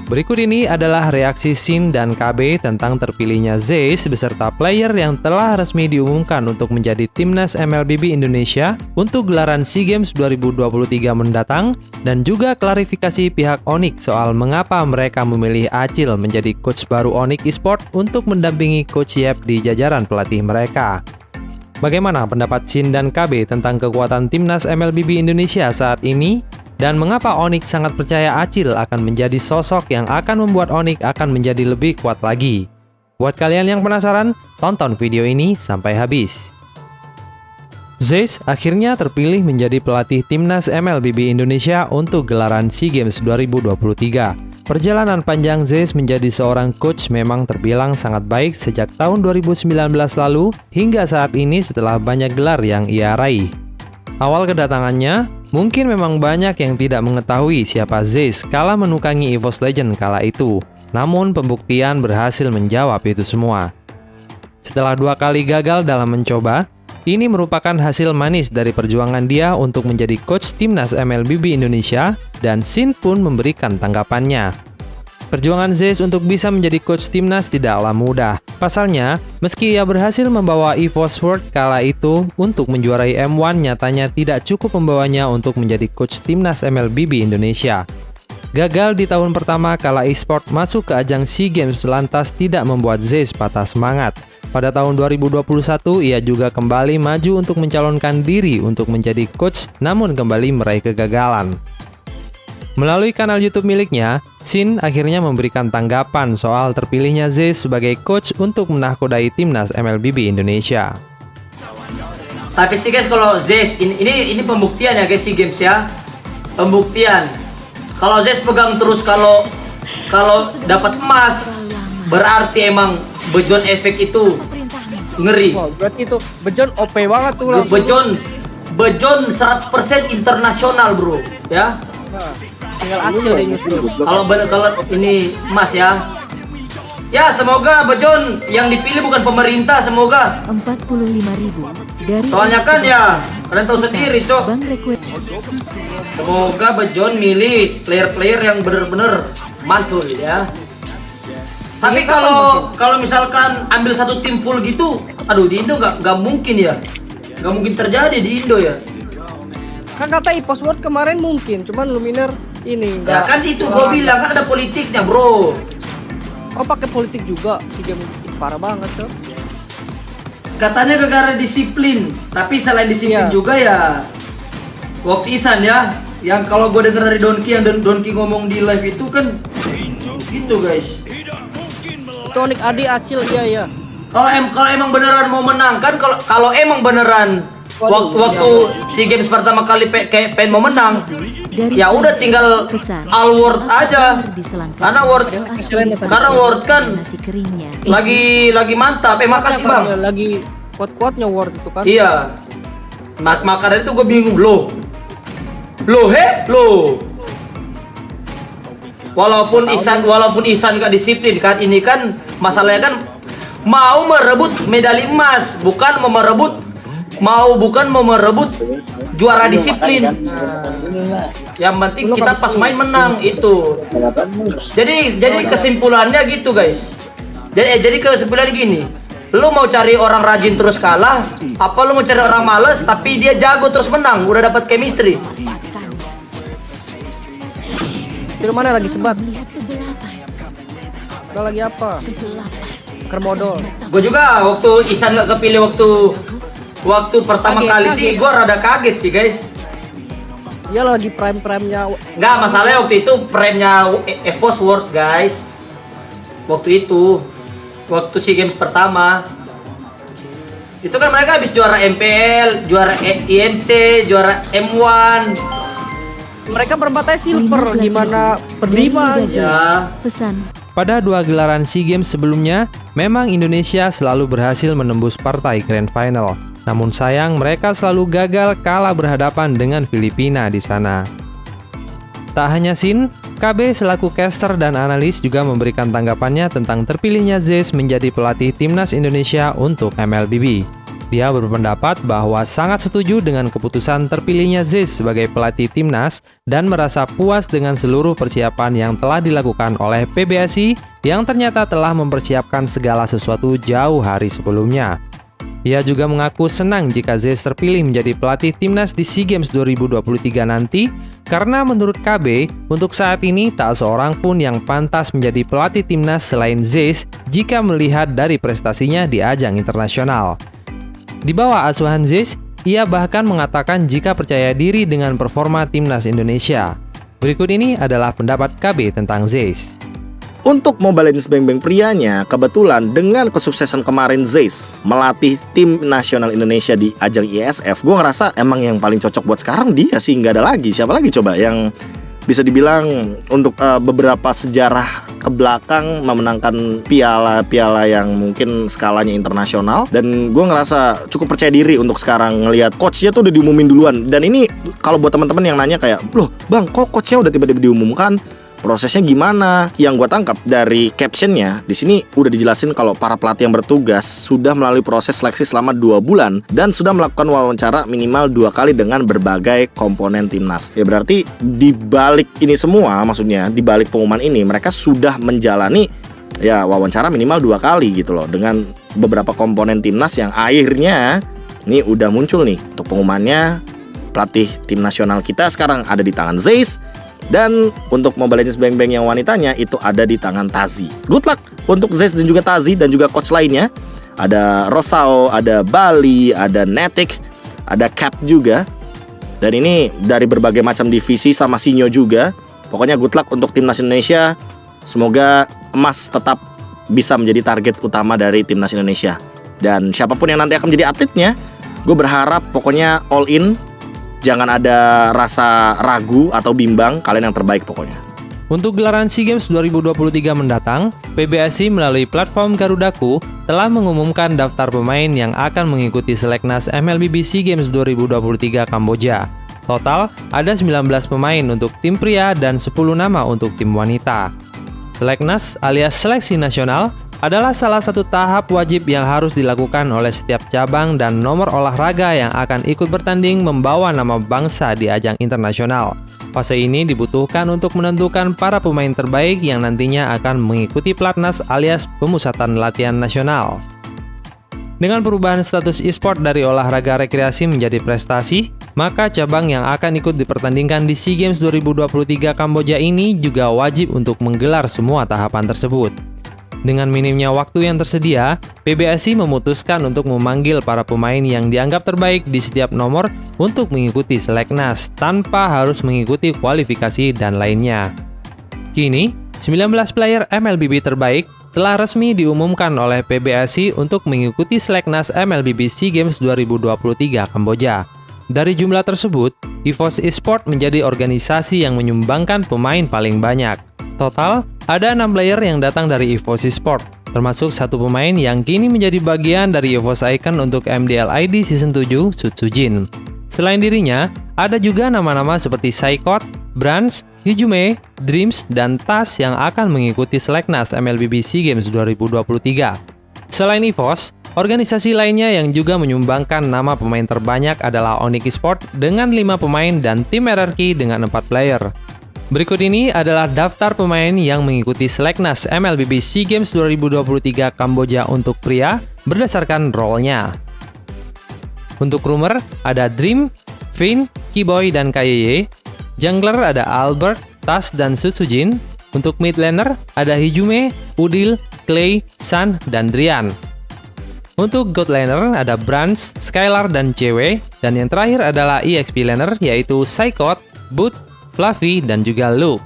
Berikut ini adalah reaksi Sin dan KB tentang terpilihnya Zeiss beserta player yang telah resmi diumumkan untuk menjadi timnas MLBB Indonesia untuk gelaran SEA Games 2023 mendatang, dan juga klarifikasi pihak Onyx soal mengapa mereka memilih Acil menjadi coach baru Onyx Esports untuk mendampingi Coach Yep di jajaran pelatih mereka. Bagaimana pendapat Sin dan KB tentang kekuatan timnas MLBB Indonesia saat ini? Dan mengapa Onyx sangat percaya Acil akan menjadi sosok yang akan membuat Onyx akan menjadi lebih kuat lagi? Buat kalian yang penasaran, tonton video ini sampai habis. Zeiss akhirnya terpilih menjadi pelatih timnas MLBB Indonesia untuk gelaran SEA Games 2023. Perjalanan panjang Zeiss menjadi seorang coach memang terbilang sangat baik sejak tahun 2019 lalu hingga saat ini setelah banyak gelar yang ia raih. Awal kedatangannya, mungkin memang banyak yang tidak mengetahui siapa Zeiss kala menukangi EVOS Legend kala itu. Namun pembuktian berhasil menjawab itu semua. Setelah 2 kali gagal dalam mencoba, ini merupakan hasil manis dari perjuangan dia untuk menjadi coach timnas MLBB Indonesia, dan Sin pun memberikan tanggapannya. Perjuangan Zeiss untuk bisa menjadi coach timnas tidaklah mudah. Pasalnya, meski ia berhasil membawa EVOS World kala itu untuk menjuarai M1, nyatanya tidak cukup membawanya untuk menjadi coach timnas MLBB Indonesia. Gagal di tahun pertama kala eSport masuk ke ajang SEA Games lantas tidak membuat Zeiss patah semangat. Pada tahun 2021, ia juga kembali maju untuk mencalonkan diri untuk menjadi coach, namun kembali meraih kegagalan. Melalui kanal YouTube miliknya, Sin akhirnya memberikan tanggapan soal terpilihnya Zeiss sebagai coach untuk menahkodai timnas MLBB Indonesia. Tapi sih guys, kalau Zeiss ini pembuktian ya guys, SEA Games ya. Pembuktian. Kalau Zeiss pegang terus kalau dapat emas, berarti emang Bejon efek itu ngeri. Wow, berarti itu Bejon OP banget tuh. Bejon 100% internasional, bro, ya. Nah, tinggal Acil deh nyusul. Kalau ini emas ya. Ya, semoga Bejon yang dipilih bukan pemerintah, semoga. 45.000 dari. Soalnya kan ya, kalian tahu sendiri, Cok. Semoga Bejon milih player-player yang bener-bener mantul ya. Tapi kalau misalkan ambil satu tim full gitu, aduh, di Indo nggak mungkin ya. Nggak mungkin terjadi di Indo ya. Kan kata EVOS World kemarin mungkin, cuman Luminar ini enggak. Ya kan itu gue bilang, kan ada politiknya, bro. Oh, pakai politik juga. Si game parah banget, Cok. Katanya gara-gara disiplin, tapi selain disiplin juga ya. Waktu Isan ya, yang kalau gue denger dari Donki, yang Donki ngomong di live itu kan gitu, guys. Itu Onyx Adi Acil, iya. Kalau emang beneran mau menang kan, kalau emang beneran waktu SEA Games pertama kali pengen mau menang, ya udah tinggal all world aja. Karena world kan lagi mantap. Makasih bang. Lagi kuat-kuatnya world itu kan. Iya. Maka dari itu gue bingung loh. Walaupun Isan gak disiplin kan, ini kan masalahnya kan mau merebut medali emas, bukan mau merebut juara disiplin. Yang penting kita pas main menang itu. Jadi kesimpulannya gitu, guys. Jadi kesimpulannya gini. Lu mau cari orang rajin terus kalah, apa lu mau cari orang males tapi dia jago terus menang, udah dapat chemistry. Di mana lagi sebat? Kita lagi apa? Kerbodol. Gue juga waktu Isan gak kepilih waktu pertama kali sih, gue rada kaget sih, guys. Dia lagi prime-nya. Nggak, masalahnya waktu itu prime-nya EVOS World, guys. Waktu SEA Games pertama. Itu kan mereka habis juara MPL, juara IMC, juara M1. Mereka berbatai silver, gimana berlima aja. Pesan. Pada 2 gelaran SEA Games sebelumnya, memang Indonesia selalu berhasil menembus partai Grand Final. Namun sayang, mereka selalu gagal kala berhadapan dengan Filipina di sana. Tak hanya Sin, KB selaku caster dan analis juga memberikan tanggapannya tentang terpilihnya Zeiss menjadi pelatih timnas Indonesia untuk MLBB. Dia berpendapat bahwa sangat setuju dengan keputusan terpilihnya Zeiss sebagai pelatih timnas dan merasa puas dengan seluruh persiapan yang telah dilakukan oleh PBSI yang ternyata telah mempersiapkan segala sesuatu jauh hari sebelumnya. Ia juga mengaku senang jika Zeiss terpilih menjadi pelatih timnas di SEA Games 2023 nanti karena menurut KB, untuk saat ini tak seorang pun yang pantas menjadi pelatih timnas selain Zeiss jika melihat dari prestasinya di ajang internasional. Di bawah asuhan Zeiss, ia bahkan mengatakan jika percaya diri dengan performa timnas Indonesia. Berikut ini adalah pendapat KB tentang Zeiss. Untuk Mobile Legends Bang Bang prianya, kebetulan dengan kesuksesan kemarin Zeiss melatih tim nasional Indonesia di ajang ISF, gue ngerasa emang yang paling cocok buat sekarang dia sih, nggak ada lagi. Siapa lagi coba yang bisa dibilang untuk beberapa sejarah ke belakang memenangkan piala-piala yang mungkin skalanya internasional. Dan gue ngerasa cukup percaya diri untuk sekarang ngelihat coachnya tuh udah diumumin duluan. Dan ini kalau buat teman-teman yang nanya kayak, loh bang kok coachnya udah tiba-tiba diumumkan, prosesnya gimana? Yang gue tangkap dari captionnya di sini udah dijelasin kalau para pelatih yang bertugas sudah melalui proses seleksi selama 2 bulan dan sudah melakukan wawancara minimal 2 kali dengan berbagai komponen timnas. Ya berarti di balik ini semua, maksudnya di balik pengumuman ini mereka sudah menjalani ya wawancara minimal 2 kali gitu loh dengan beberapa komponen timnas yang akhirnya ini udah muncul nih untuk pengumumannya. Pelatih tim nasional kita sekarang ada di tangan Zeiss. Dan untuk Mobile Legends Bang Bang yang wanitanya itu ada di tangan Tazi. Good luck untuk Zeiss dan juga Tazi dan juga coach lainnya. Ada Rosao, ada Bali, ada Netic, ada Cap juga. Dan ini dari berbagai macam divisi sama Sinyo juga. Pokoknya good luck untuk timnas Indonesia. Semoga emas tetap bisa menjadi target utama dari timnas Indonesia. Dan siapapun yang nanti akan menjadi atletnya, gue berharap pokoknya all in. Jangan ada rasa ragu atau bimbang, kalian yang terbaik pokoknya. Untuk gelaran SEA Games 2023 mendatang, PBSI melalui platform Garudaku telah mengumumkan daftar pemain yang akan mengikuti Seleknas MLBB SEA Games 2023 Kamboja. Total ada 19 pemain untuk tim pria dan 10 nama untuk tim wanita. Seleknas alias seleksi nasional adalah salah satu tahap wajib yang harus dilakukan oleh setiap cabang dan nomor olahraga yang akan ikut bertanding membawa nama bangsa di ajang internasional. Fase ini dibutuhkan untuk menentukan para pemain terbaik yang nantinya akan mengikuti pelatnas alias pemusatan latihan nasional. Dengan perubahan status e-sport dari olahraga rekreasi menjadi prestasi, maka cabang yang akan ikut dipertandingkan di SEA Games 2023 Kamboja ini juga wajib untuk menggelar semua tahapan tersebut. Dengan minimnya waktu yang tersedia, PBSI memutuskan untuk memanggil para pemain yang dianggap terbaik di setiap nomor untuk mengikuti Seleknas tanpa harus mengikuti kualifikasi dan lainnya. Kini, 19 player MLBB terbaik telah resmi diumumkan oleh PBSI untuk mengikuti Seleknas MLBB SEA Games 2023 Kamboja. Dari jumlah tersebut, EVOS Esports menjadi organisasi yang menyumbangkan pemain paling banyak. Total, ada 6 player yang datang dari EVOS Esports, termasuk 1 pemain yang kini menjadi bagian dari EVOS Icon untuk MDL ID Season 7, Sutsujin. Selain dirinya, ada juga nama-nama seperti Saikot, Brands, Hijume, Dreams, dan Tas yang akan mengikuti Seleknas MLBB SEA Games 2023. Selain EVOS, organisasi lainnya yang juga menyumbangkan nama pemain terbanyak adalah Onyx Esports dengan 5 pemain dan tim RRQ dengan 4 player. Berikut ini adalah daftar pemain yang mengikuti Seleknas MLBB SEA Games 2023 Kamboja untuk pria berdasarkan role-nya. Untuk roamer ada Dream, Finn, Keyboy, dan KYY. Jungler ada Albert, Tas, dan Sutsujin. Untuk mid laner ada Hijume, Udil, Clay, Sun, dan Drian. Untuk god laner ada Brands, Skylar, dan CW. Dan yang terakhir adalah EXP laner yaitu Saikot, Boot, Fluffy, dan juga Luke.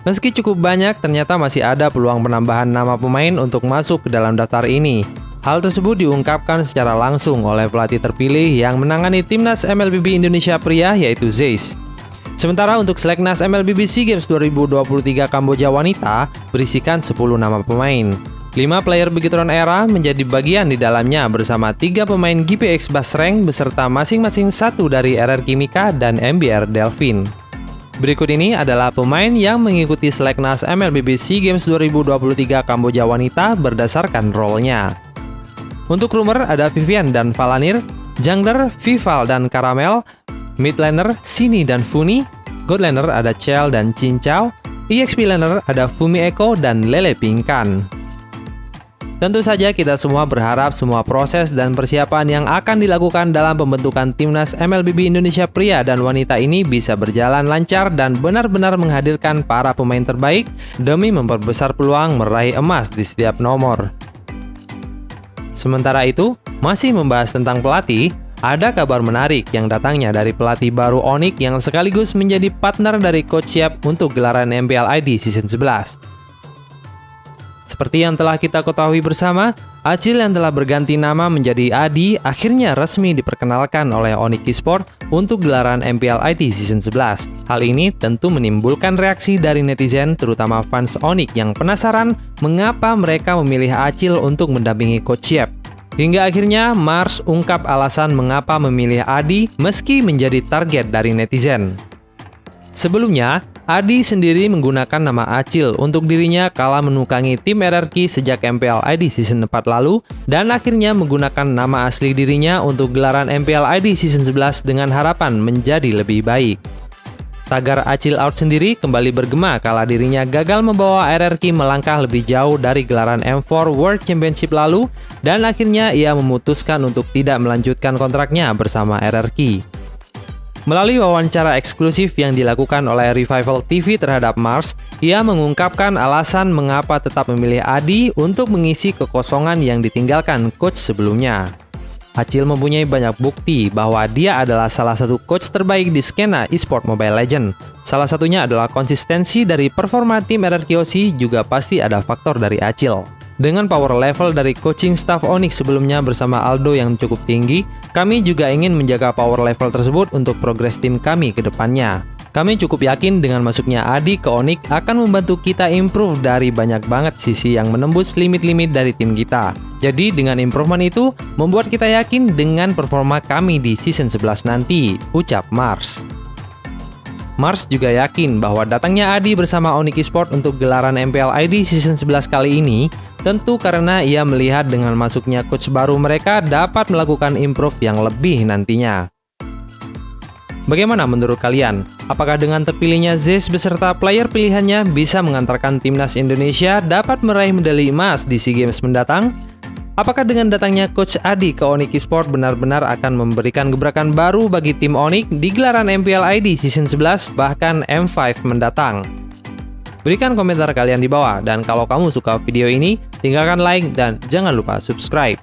Meski cukup banyak, ternyata masih ada peluang penambahan nama pemain untuk masuk ke dalam daftar ini. Hal tersebut diungkapkan secara langsung oleh pelatih terpilih yang menangani timnas MLBB Indonesia pria yaitu Zeiss. Sementara untuk Seleknas MLBB SEA Games 2023 Kamboja wanita berisikan 10 nama pemain. 5 player Beginner Era menjadi bagian di dalamnya bersama 3 pemain GPX Basreng beserta masing-masing 1 dari RRQ Mika dan MBR Delvin. Berikut ini adalah pemain yang mengikuti Seleknas MLBB SEA Games 2023 Kamboja wanita berdasarkan role-nya. Untuk roamer ada Vivian dan Valanir, jungler Vival dan Caramel, mid laner Sini dan Funi, god laner ada Chell dan Cincau, EXP laner ada Fumi Echo dan Lele Pingkan. Tentu saja kita semua berharap semua proses dan persiapan yang akan dilakukan dalam pembentukan timnas MLBB Indonesia pria dan wanita ini bisa berjalan lancar dan benar-benar menghadirkan para pemain terbaik demi memperbesar peluang meraih emas di setiap nomor. Sementara itu, masih membahas tentang pelatih, ada kabar menarik yang datangnya dari pelatih baru Onyx yang sekaligus menjadi partner dari Coach Yap untuk gelaran MPL ID Season 11. Seperti yang telah kita ketahui bersama, Acil yang telah berganti nama menjadi Adi akhirnya resmi diperkenalkan oleh Onyx Esports untuk gelaran MPL ID Season 11. Hal ini tentu menimbulkan reaksi dari netizen terutama fans Onyx yang penasaran mengapa mereka memilih Acil untuk mendampingi Coach Yap. Hingga akhirnya Mars ungkap alasan mengapa memilih Adi meski menjadi target dari netizen. Sebelumnya, Adi sendiri menggunakan nama Acil untuk dirinya kala menukangi tim RRQ sejak MPL ID Season 4 lalu dan akhirnya menggunakan nama asli dirinya untuk gelaran MPL ID Season 11 dengan harapan menjadi lebih baik. Tagar Acil Out sendiri kembali bergema kala dirinya gagal membawa RRQ melangkah lebih jauh dari gelaran M4 World Championship lalu dan akhirnya ia memutuskan untuk tidak melanjutkan kontraknya bersama RRQ. Melalui wawancara eksklusif yang dilakukan oleh Revival TV terhadap Mars, ia mengungkapkan alasan mengapa tetap memilih Adi untuk mengisi kekosongan yang ditinggalkan coach sebelumnya. Acil mempunyai banyak bukti bahwa dia adalah salah satu coach terbaik di skena e-sport Mobile Legends. Salah satunya adalah konsistensi dari performa tim RRQoc juga pasti ada faktor dari Acil. Dengan power level dari coaching staff Onyx sebelumnya bersama Aldo yang cukup tinggi, kami juga ingin menjaga power level tersebut untuk progres tim kami ke depannya. Kami cukup yakin dengan masuknya Adi ke Onyx akan membantu kita improve dari banyak banget sisi yang menembus limit-limit dari tim kita. Jadi dengan improvement itu, membuat kita yakin dengan performa kami di Season 11 nanti, ucap Mars. Mars juga yakin bahwa datangnya Adi bersama Onyx Esports untuk gelaran MPL ID Season 11 kali ini tentu karena ia melihat dengan masuknya coach baru mereka dapat melakukan improve yang lebih nantinya. Bagaimana menurut kalian? Apakah dengan terpilihnya Zeus beserta player pilihannya bisa mengantarkan timnas Indonesia dapat meraih medali emas di SEA Games mendatang? Apakah dengan datangnya Coach Adi ke Onyx Esports benar-benar akan memberikan gebrakan baru bagi tim Onyx di gelaran MPL ID Season 11 bahkan M5 mendatang? Berikan komentar kalian di bawah, dan kalau kamu suka video ini, tinggalkan like dan jangan lupa subscribe.